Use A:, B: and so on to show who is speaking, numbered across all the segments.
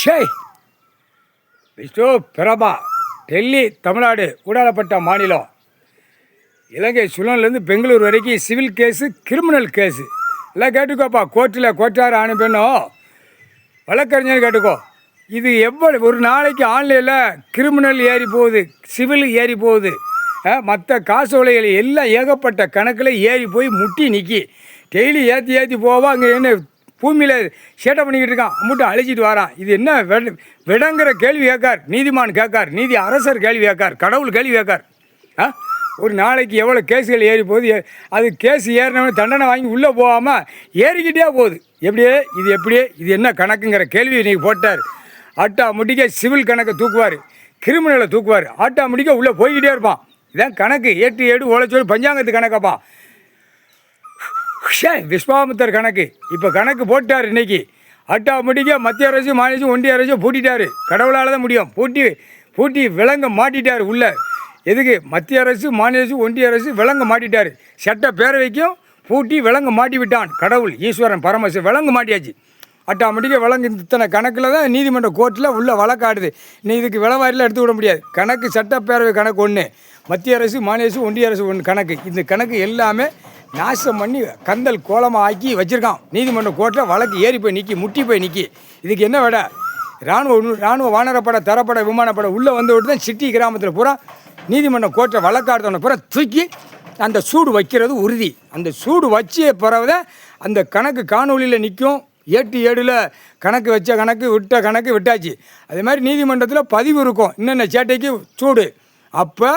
A: ஷே விஷ்ணு பிரபா டெல்லி தமிழ்நாடு ஊடாடப்பட்ட மாநிலம். இலங்கை சுழன்லேருந்து பெங்களூர் வரைக்கும் சிவில் கேஸு, கிரிமினல் கேஸு எல்லாம் கேட்டுக்கோப்பா. கோர்ட்டில் கோட்டார் ஆணு பெண்ணும் வழக்கறிஞர் கேட்டுக்கோ. இது எவ்வளோ ஒரு நாளைக்கு ஆன்லைனில் கிரிமினல் ஏறி போகுது, சிவில் ஏறி போகுது, மற்ற காசு உலைகள் எல்லாம் ஏகப்பட்ட கணக்கில் ஏறி போய் முட்டி நிற்கி டெய்லி ஏற்றி போவா. அங்கே என்ன பூமியில் சேட்டை பண்ணிக்கிட்டு இருக்கான், அம்முட்டும் அழிச்சிட்டு வரான். இது என்ன விடங்கிற கேள்வி கேட்கார் நீதிமான், கேட்கார் நீதி அரசர் கேள்வி கேட்கார், கடவுள் கேள்வி கேட்கார். ஒரு நாளைக்கு எவ்வளோ கேஸுகள் ஏறி போகுது. அது கேஸ் ஏறினவனே தண்டனை வாங்கி உள்ளே போகாமல் ஏறிக்கிட்டே போகுது. எப்படியே இது என்ன கணக்குங்கிற கேள்வி இன்றைக்கி போட்டார். ஆட்டா முடிக்க சிவில் கணக்கை தூக்குவார், கிரிமினலை தூக்குவார். ஆட்டா முடிக்க உள்ளே போய்கிட்டே இருப்பான். இதான் கணக்கு. 8 ஓலைச்சோடு பஞ்சாங்கத்து கணக்காப்பா. விஸ்வாமித்தர் கணக்கு இப்போ கணக்கு போட்டார் இன்றைக்கி. ஆட்டா முடிக்க மத்திய அரசு, மாநில அரசு, ஒன்றிய அரசு பூட்டிட்டார். கடவுளால் தான் முடியும். பூட்டி விலங்க மாட்டிட்டார் உள்ள. எதுக்கு? மத்திய அரசு, மாநில அரசு, ஒன்றிய அரசு விலங்க மாட்டிட்டார். சட்ட பேரவைக்கும் பூட்டி விலங்க மாட்டி விட்டான் கடவுள், ஈஸ்வரன், பரமசிவன். விலங்கு மாட்டியாச்சு. ஆட்டோமேட்டிக்காக விலங்கு இத்தனை கணக்கில் தான் நீதிமன்ற கோர்ட்டில் உள்ள வழக்காடுது. நீ இதுக்கு விளவாரியில் எடுத்து விட முடியாது. கணக்கு சட்டப்பேரவை கணக்கு ஒன்று, மத்திய அரசு, மாநில அரசு, ஒன்றிய அரசு ஒன்று கணக்கு. இந்த கணக்கு எல்லாமே நாசம் பண்ணி கந்தல் கோலமாக ஆக்கி வச்சுருக்கான். நீதிமன்ற கோர்ட்டில் வழக்கு ஏறி போய் நிற்கி, முட்டி போய் நிற்கி. இதுக்கு என்ன விட? இராணுவ வானரப்படை, தரப்படை, விமானப்படை உள்ளே வந்து விட்டு தான் சிட்டி கிராமத்தில் பூரா நீதிமன்ற கோர்ட்டில் வழக்காடுறவனை பூரா தூக்கி அந்த சூடு வைக்கிறது உறுதி. அந்த சூடு வச்ச பிறகுதான் அந்த கணக்கு காணொலியில் நிற்கும். 8/7 கணக்கு வச்ச கணக்கு, விட்ட கணக்கு விட்டாச்சு. அதே மாதிரி நீதிமன்றத்தில் பதிவு இருக்கும், இன்னென்ன சேட்டைக்கு சூடு. அப்போ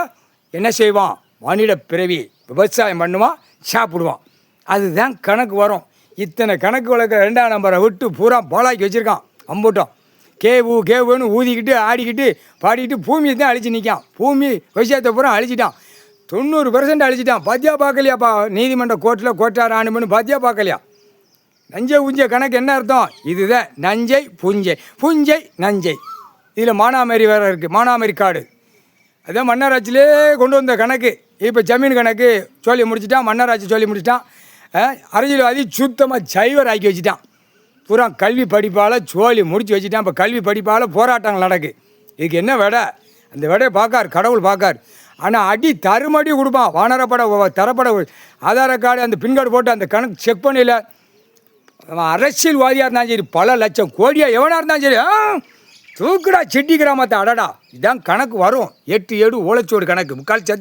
A: என்ன செய்வான்? மானிட பிறவி, விவசாயம் பண்ணுவான், சாப்பிடுவான். அதுதான் கணக்கு வரும். இத்தனை கணக்கு வழக்க 2ஆம் நம்பரை விட்டு பூரா பாலாக்கி வச்சுருக்கான். அம்பூட்டம் கேவுன்னு ஊதிக்கிட்டு ஆடிக்கிட்டு பாடிக்கிட்டு பூமியை தான் அழிச்சு நிற்கான். பூமி விவசாயத்தை பூரா அழிச்சிட்டான். 90% அழிச்சிட்டான். பாத்தியா பார்க்கலையாப்பா? நீதிமன்ற கோர்ட்டில் கோட்டார் ஆணுமனு பாத்தியா பார்க்கலையா? நஞ்சை உஞ்சை கணக்கு என்ன அர்த்தம்? இதுதான் நஞ்சை புஞ்சை நஞ்சை. இதில் மானாமரி வேறு இருக்குது, மானாமரி காடு. அதான் மன்னராட்சியிலே கொண்டு வந்த கணக்கு. இப்போ ஜமீன் கணக்கு சொல்லி முடிச்சிட்டான், மன்னராட்சி சொல்லி முடிச்சிட்டான். அரசியல்வாதி சுத்தமாக சைவர் ஆக்கி வச்சுட்டான். பூரா கல்வி படிப்பால் சோழி முடிச்சு வச்சுட்டான். இப்போ கல்வி படிப்பால் போராட்டங்கள் நடக்கு. இதுக்கு என்ன விட? அந்த விடையை பார்க்கார் கடவுள், பார்க்கார். ஆனால் அடி தருமடி கொடுப்பான். வானரப்படை, தரப்படை, ஆதார கார்டு, அந்த பின்கார்டு போட்டு அந்த கணக்கு செக் பண்ணல. அரசியல்வாதியாக இருந்தாலும் சரி, பல லட்சம் கோடியாக எவனாக இருந்தாலும் சரி, தூக்குடா சிட்டி கிராமத்தை. அடடா, இதான் கணக்கு வரும். 8/7 ஓலைச்சோடு கணக்கு. முக்கால் சத்தி